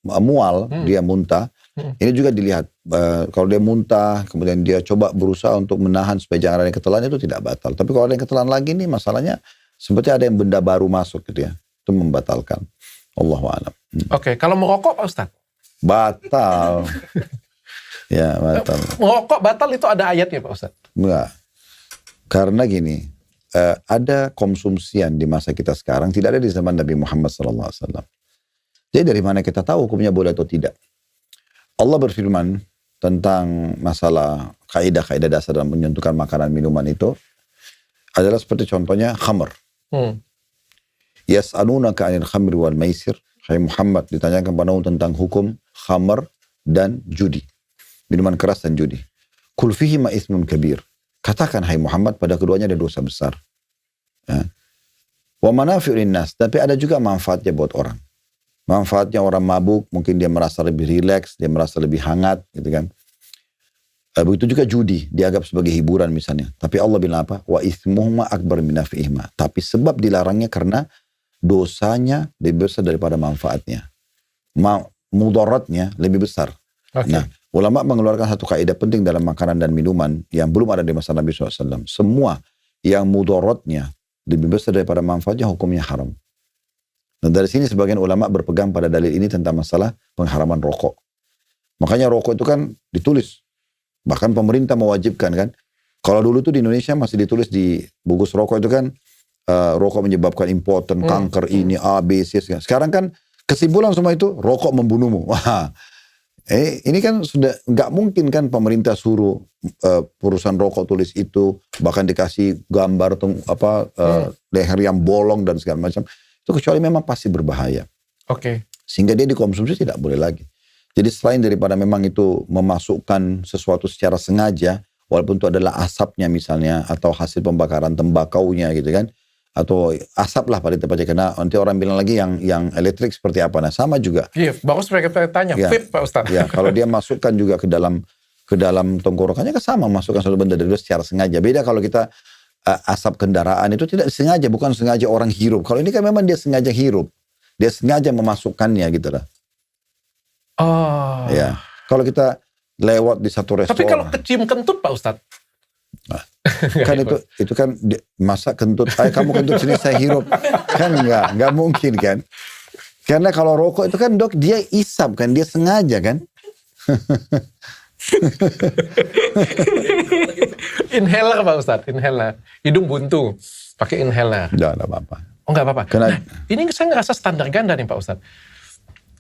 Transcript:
mual, dia muntah, ini juga dilihat. Kalau dia muntah, kemudian dia coba berusaha untuk menahan supaya jangan ada yang ketelan, itu tidak batal. Tapi kalau ada yang ketelan lagi nih, masalahnya seperti ada yang benda baru masuk gitu ya. Itu membatalkan. Allahu a'lam. Oke, kalau merokok Pak Ustadz? Batal. Ya, batal. Merokok batal itu ada ayatnya Pak Ustadz? Enggak. Karena gini, ada konsumsian di masa kita sekarang, tidak ada di zaman Nabi Muhammad SAW. Jadi dari mana kita tahu hukumnya boleh atau tidak? Allah berfirman tentang masalah kaidah-kaidah dasar dalam menyentuhkan makanan minuman itu adalah seperti contohnya khamr. Yas'alunaka 'anil khamri wal maisir. Hai Muhammad, ditanyakan padamu tentang hukum khamr dan judi. Minuman keras dan judi. Qul fihima itsmun kabir. Katakan hai Muhammad, pada keduanya ada dosa besar. Ya. Wa manafi'u linnas, tapi ada juga manfaatnya buat orang. Manfaatnya orang mabuk, mungkin dia merasa lebih rileks, dia merasa lebih hangat, gitu kan. Begitu juga judi, dianggap sebagai hiburan misalnya. Tapi Allah bilang apa? Wa itsmuhuma akbar min naf'ihima. Tapi sebab dilarangnya karena dosanya lebih besar daripada manfaatnya. Mudaratnya lebih besar. Okay. Nah, ulama mengeluarkan satu kaidah penting dalam makanan dan minuman yang belum ada di masa Nabi SAW. Semua yang mudaratnya lebih besar daripada manfaatnya, hukumnya haram. Nah, dari sini sebagian ulama berpegang pada dalil ini tentang masalah pengharaman rokok. Makanya rokok itu kan ditulis. Bahkan pemerintah mewajibkan kan. Kalau dulu tuh di Indonesia masih ditulis di bungkus rokok itu kan, rokok menyebabkan impoten, kanker ini, A, B, C. Sekarang kan kesimpulan semua itu, rokok membunuhmu. Wah, ini kan sudah nggak mungkin kan pemerintah suruh perusahaan rokok tulis itu, bahkan dikasih gambar leher yang bolong dan segala macam. Itu kecuali memang pasti berbahaya. Oke. Sehingga dia dikonsumsi tidak boleh lagi. Jadi selain daripada memang itu memasukkan sesuatu secara sengaja, walaupun itu adalah asapnya misalnya, atau hasil pembakaran tembakaunya gitu kan, atau asap lah pada tempatnya, karena nanti orang bilang lagi yang elektrik seperti apa. Nah sama juga. Iya, bagus mereka tanya, ya, vape Pak Ustadz. Ya, kalau dia masukkan juga ke dalam tenggorokannya kan sama, masukkan suatu benda dari luar secara sengaja. Beda kalau kita asap kendaraan itu tidak sengaja, bukan sengaja orang hirup. Kalau ini kan memang dia sengaja hirup, dia sengaja memasukkannya gitu lah. Oh. Ya, kalau kita lewat di satu restoran. Tapi kalau kecium kentut Pak Ustadz? Nah, kan itu kan masa kentut, kamu kentut sini saya hirup, kan nggak mungkin kan? Karena kalau rokok itu kan dok dia isap kan, dia sengaja kan? Inhaler Pak Ustadz, inhaler. Hidung buntu, pakai inhaler. Nggak apa-apa. Oh nggak apa-apa. Karena, nah, ini saya ngerasa standar ganda nih Pak Ustadz.